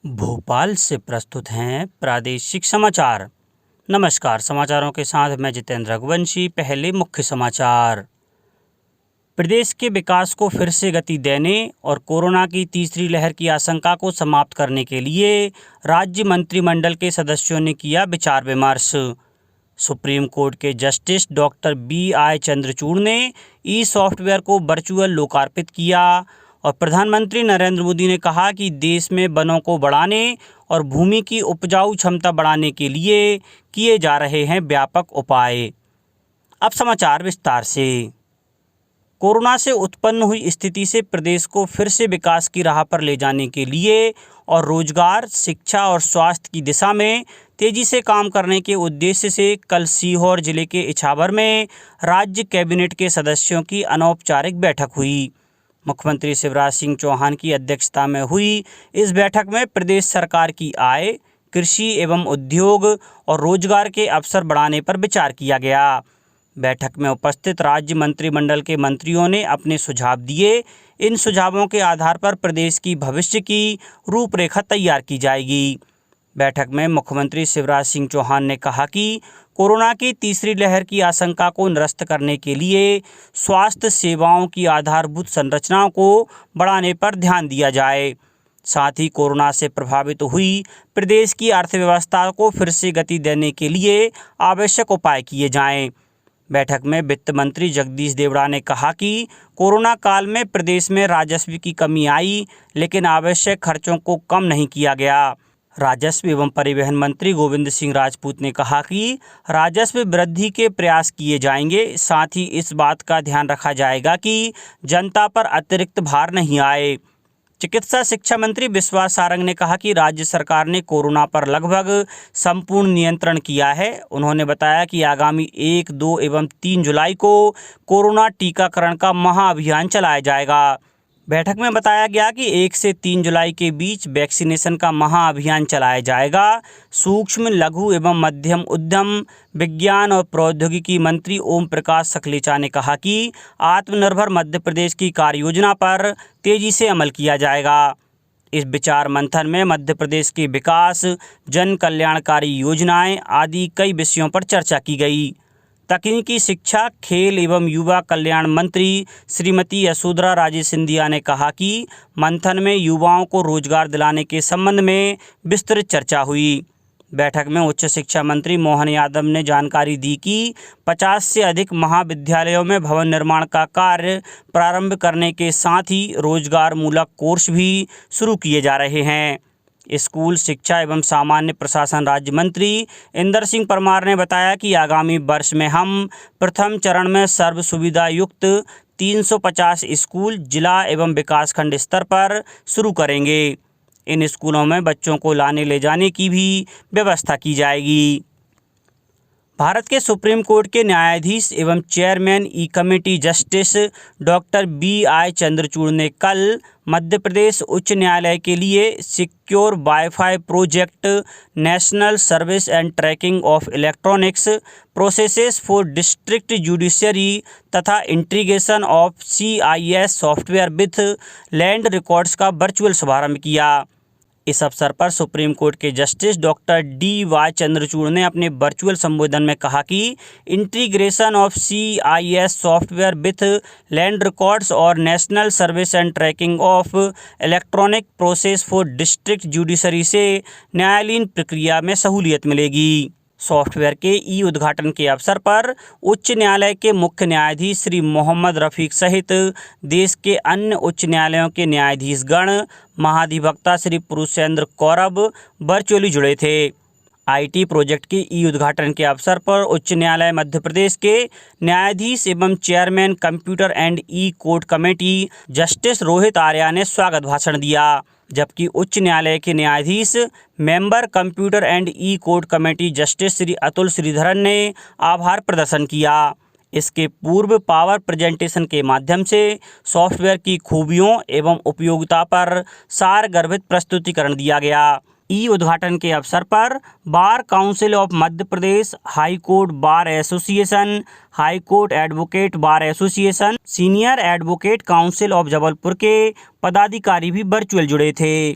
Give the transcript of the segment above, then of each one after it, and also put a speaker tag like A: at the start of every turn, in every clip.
A: भोपाल से प्रस्तुत हैं प्रादेशिक समाचार। नमस्कार, समाचारों के साथ मैं जितेंद्र रघुवंशी। पहले मुख्य समाचार। प्रदेश के विकास को फिर से गति देने और कोरोना की तीसरी लहर की आशंका को समाप्त करने के लिए राज्य मंत्रिमंडल के सदस्यों ने किया विचार विमर्श। सुप्रीम कोर्ट के जस्टिस डॉक्टर BI चंद्रचूड़ ने ई सॉफ्टवेयर को वर्चुअल लोकार्पित किया और प्रधानमंत्री नरेंद्र मोदी ने कहा कि देश में वनों को बढ़ाने और भूमि की उपजाऊ क्षमता बढ़ाने के लिए किए जा रहे हैं व्यापक उपाय। अब समाचार विस्तार से। कोरोना से उत्पन्न हुई स्थिति से प्रदेश को फिर से विकास की राह पर ले जाने के लिए और रोजगार, शिक्षा और स्वास्थ्य की दिशा में तेजी से काम करने के उद्देश्य से कल सीहोर जिले के इछावर में राज्य कैबिनेट के सदस्यों की अनौपचारिक बैठक हुई। मुख्यमंत्री शिवराज सिंह चौहान की अध्यक्षता में हुई इस बैठक में प्रदेश सरकार की आय, कृषि एवं उद्योग और रोजगार के अवसर बढ़ाने पर विचार किया गया। बैठक में उपस्थित राज्य मंत्रिमंडल के मंत्रियों ने अपने सुझाव दिए। इन सुझावों के आधार पर प्रदेश की भविष्य की रूपरेखा तैयार की जाएगी। बैठक में मुख्यमंत्री शिवराज सिंह चौहान ने कहा कि कोरोना की तीसरी लहर की आशंका को निरस्त करने के लिए स्वास्थ्य सेवाओं की आधारभूत संरचनाओं को बढ़ाने पर ध्यान दिया जाए। साथ ही कोरोना से प्रभावित हुई प्रदेश की अर्थव्यवस्था को फिर से गति देने के लिए आवश्यक उपाय किए जाएं। बैठक में वित्त मंत्री जगदीश देवड़ा ने कहा कि कोरोना काल में प्रदेश में राजस्व की कमी आई, लेकिन आवश्यक खर्चों को कम नहीं किया गया। राजस्व एवं परिवहन मंत्री गोविंद सिंह राजपूत ने कहा कि राजस्व वृद्धि के प्रयास किए जाएंगे। साथ ही इस बात का ध्यान रखा जाएगा कि जनता पर अतिरिक्त भार नहीं आए। चिकित्सा शिक्षा मंत्री विश्वास सारंग ने कहा कि राज्य सरकार ने कोरोना पर लगभग संपूर्ण नियंत्रण किया है। उन्होंने बताया कि आगामी 1, 2 एवं 3 जुलाई को कोरोना टीकाकरण का महाअभियान चलाया जाएगा। बैठक में बताया गया कि 1 से 3 जुलाई के बीच वैक्सीनेशन का महाअभियान चलाया जाएगा। सूक्ष्म, लघु एवं मध्यम उद्यम, विज्ञान और प्रौद्योगिकी मंत्री ओम प्रकाश सकलेचा ने कहा कि आत्मनिर्भर मध्य प्रदेश की कार्ययोजना पर तेजी से अमल किया जाएगा। इस विचार मंथन में मध्य प्रदेश के विकास, जन कल्याणकारी योजनाएं आदि कई विषयों पर चर्चा की गई। तकनीकी शिक्षा, खेल एवं युवा कल्याण मंत्री श्रीमती यशोधरा राजे सिंधिया ने कहा कि मंथन में युवाओं को रोजगार दिलाने के संबंध में विस्तृत चर्चा हुई। बैठक में उच्च शिक्षा मंत्री मोहन यादव ने जानकारी दी कि 50 से अधिक महाविद्यालयों में भवन निर्माण का कार्य प्रारंभ करने के साथ ही रोजगार मूलक कोर्स भी शुरू किए जा रहे हैं। स्कूल शिक्षा एवं सामान्य प्रशासन राज्य मंत्री इंदर सिंह परमार ने बताया कि आगामी वर्ष में हम प्रथम चरण में सर्व सुविधा युक्त 350 स्कूल जिला एवं विकासखंड स्तर पर शुरू करेंगे। इन स्कूलों में बच्चों को लाने ले जाने की भी व्यवस्था की जाएगी। भारत के सुप्रीम कोर्ट के न्यायाधीश एवं chairman e committee justice doctor BI Chandrachud ने कल मध्य प्रदेश उच्च न्यायालय के लिए secure WiFi project, national service and tracking of electronics processes for district judiciary तथा integration of CIS software with land records का वर्चुअल शुभारंभ किया। इस अवसर पर सुप्रीम कोर्ट के जस्टिस डॉक्टर DY चंद्रचूड़ ने अपने वर्चुअल संबोधन में कहा कि integration of CIS software with land records और national service and tracking of electronic process for district judiciary से न्यायालयीन प्रक्रिया में सहूलियत मिलेगी। सॉफ्टवेयर के उद्घाटन के अवसर पर उच्च न्यायालय के मुख्य न्यायाधीश श्री मोहम्मद रफीक सहित देश के अन्य उच्च न्यायालयों के न्यायाधीशगण, महाधिवक्ता श्री पुरुषेंद्र कौरव वर्चुअली जुड़े थे। IT प्रोजेक्ट के उद्घाटन के अवसर पर उच्च न्यायालय मध्य प्रदेश के न्यायाधीश एवं chairman computer and court committee justice Rohit Arya ने स्वागत भाषण दिया, जबकि उच्च न्यायालय के न्यायाधीश member computer and court committee justice Shri Atul Sreedharan ने आभार प्रदर्शन किया। इसके पूर्व पावर प्रेजेंटेशन के माध्यम से सॉफ्टवेयर की खूबियों एवं उपयोगिता पर सारगर्भित प्रस्तुतिकरण दिया गया। उद्घाटन के अवसर पर bar council of Madhya Pradesh, high court bar association, high court advocate bar association, senior advocate council of Jabalpur के पदाधिकारी भी वर्चुअल जुड़े थे।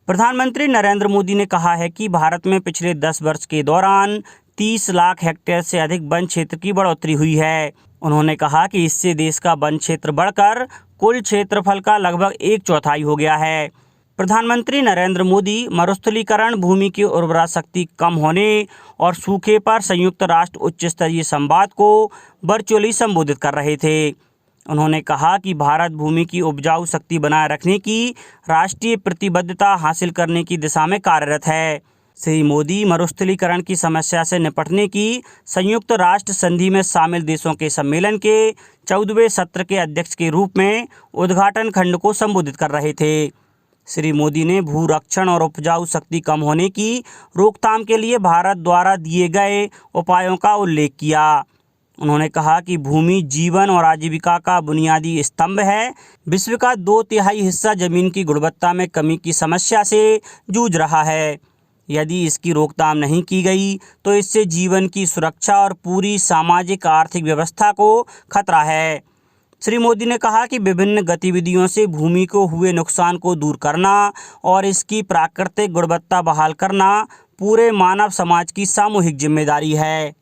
A: प्रधानमंत्री नरेंद्र मोदी ने कहा है कि भारत में पिछले 10 वर्ष के दौरान 30 लाख हेक्टेयर से अधिक वन क्षेत्र की बढ़ोतरी हुई है। उन्होंने कहा कि इससे देश का वन क्षेत्र बढ़कर कुल क्षेत्रफल का लगभग 1/4 हो गया है। प्रधानमंत्री नरेंद्र मोदी मरुस्थलीकरण, भूमि की उर्वरा शक्ति कम होने और सूखे पर संयुक्त राष्ट्र उच्च स्तरीय संवाद को वर्चुअली संबोधित कर रहे थे। उन्होंने कहा कि भारत भूमि की उपजाऊ शक्ति बनाए रखने की राष्ट्रीय प्रतिबद्धता हासिल करने की दिशा में कार्यरत है। श्री मोदी मरुस्थलीकरण की समस्या से निपटने की संयुक्त राष्ट्र संधि में शामिल देशों के सम्मेलन के 14वें सत्र के अध्यक्ष के रूप में उद्घाटन खंड को संबोधित कर रहे थे। श्री मोदी ने भूरक्षण और उपजाऊ शक्ति कम होने की रोकथाम के लिए भारत द्वारा दिए गए उपायों का उल्लेख किया। उन्होंने कहा कि भूमि जीवन और आजीविका का बुनियादी स्तंभ है। विश्व का 2/3 हिस्सा जमीन की गुणवत्ता में कमी की समस्या से जूझ रहा है। यदि इसकी रोकथाम नहीं की गई तो इससे जीवन की सुरक्षा और पूरी सामाजिक आर्थिक व्यवस्था को खतरा है। श्री मोदी ने कहा कि विभिन्न गतिविधियों से भूमि को हुए नुकसान को दूर करना और इसकी प्राकृतिक गुणवत्ता बहाल करना पूरे मानव समाज की सामूहिक जिम्मेदारी है।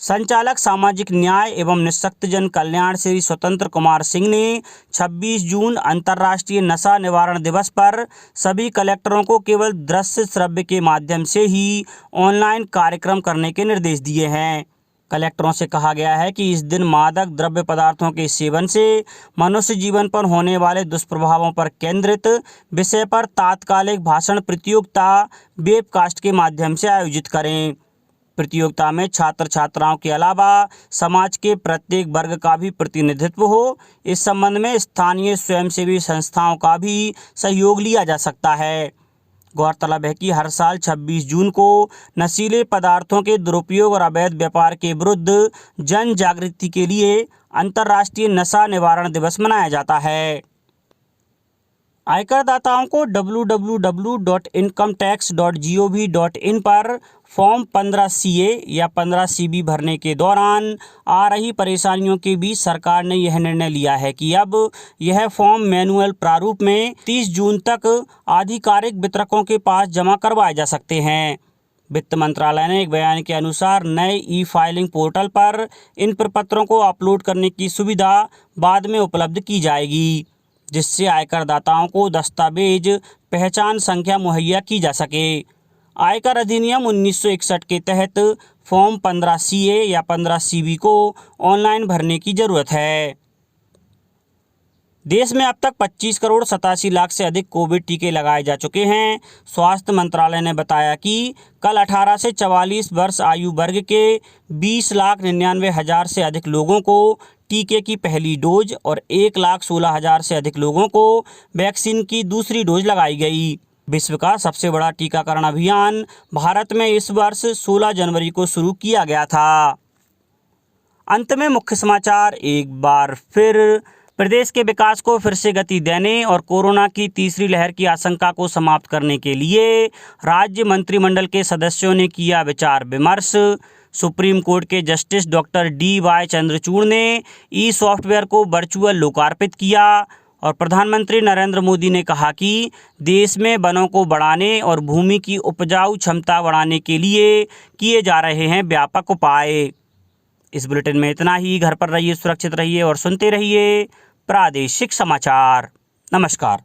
A: संचालक सामाजिक न्याय एवं निःशक्तजन कल्याण श्री स्वतंत्र कुमार सिंह ने 26 जून अंतर्राष्ट्रीय नशा निवारण दिवस पर सभी कलेक्टरों को केवल दृश्य श्रव्य के माध्यम से ही ऑनलाइन कार्यक्रम करने के निर्देश दिए हैं। कलेक्टरों से कहा गया है कि इस दिन मादक द्रव्य पदार्थों के सेवन से मनुष्य जीवन पर होने वाले दुष्प्रभावों पर केंद्रित विषय पर तात्कालिक भाषण प्रतियोगिता वेबकास्ट के माध्यम से आयोजित करें। प्रतियोगिता में छात्र छात्राओं के अलावा समाज के प्रत्येक वर्ग का भी प्रतिनिधित्व हो। इस संबंध में स्थानीय स्वयंसेवी संस्थाओं का भी सहयोग लिया जा सकता है। गौरतलब है कि हर साल 26 जून को नशीले पदार्थों के दुरुपयोग और अवैध व्यापार के विरुद्ध जन जागृति के लिए अंतर्राष्ट्रीय नशा निवारण दिवस मनाया जाता है। आयकरदाताओं को www.incometax.gov.in पर फॉर्म 15 CA या 15 CB भरने के दौरान आ रही परेशानियों के बीच सरकार ने यह निर्णय लिया है कि अब यह फॉर्म मैनुअल प्रारूप में 30 जून तक आधिकारिक वितरकों के पास जमा करवाए जा सकते हैं। वित्त मंत्रालय ने एक बयान के अनुसार नए ई-फाइलिंग पोर्टल पर इन प्रपत्रों को अपलोड करने की सुविधा बाद में उपलब्ध की जाएगी, जिससे आयकरदाताओं को दस्तावेज पहचान संख्या मुहैया की जा सके। आयकर अधिनियम 1961 के तहत फॉर्म 15 CA या 15 CB को ऑनलाइन भरने की जरूरत है। देश में अब तक 25 करोड़ 87 लाख से अधिक कोविड टीके लगाए जा चुके हैं। स्वास्थ्य मंत्रालय ने बताया कि कल 18 से 44 वर्ष आयु वर्ग के 20,99,000 से अधिक लोगों को टीके की पहली डोज और 1,16,000 से अधिक लोगों को वैक्सीन की दूसरी डोज लगाई गई। विश्व का सबसे बड़ा टीकाकरण अभियान भारत में इस वर्ष 16 जनवरी को शुरू किया गया था। अंत में मुख्य समाचार एक बार फिर। प्रदेश के विकास को फिर से गति देने और कोरोना की तीसरी लहर की आशंका को समाप्त करने के लिए राज्य मंत्रिमंडल के सदस्यों ने किया विचार विमर्श। सुप्रीम कोर्ट के जस्टिस डॉक्टर DY चंद्रचूड़ ने ई-सॉफ्टवेयर को वर्चुअल लोकार्पित किया और प्रधानमंत्री नरेंद्र मोदी ने कहा कि देश में वनों को बढ़ाने और भूमि की उपजाऊ क्षमता बढ़ाने के लिए किए जा रहे हैं व्यापक उपाय। इस बुलेटिन में इतना ही। घर पर रहिए, सुरक्षित रहिए और सुनते रहिए प्रादेशिक समाचार। नमस्कार।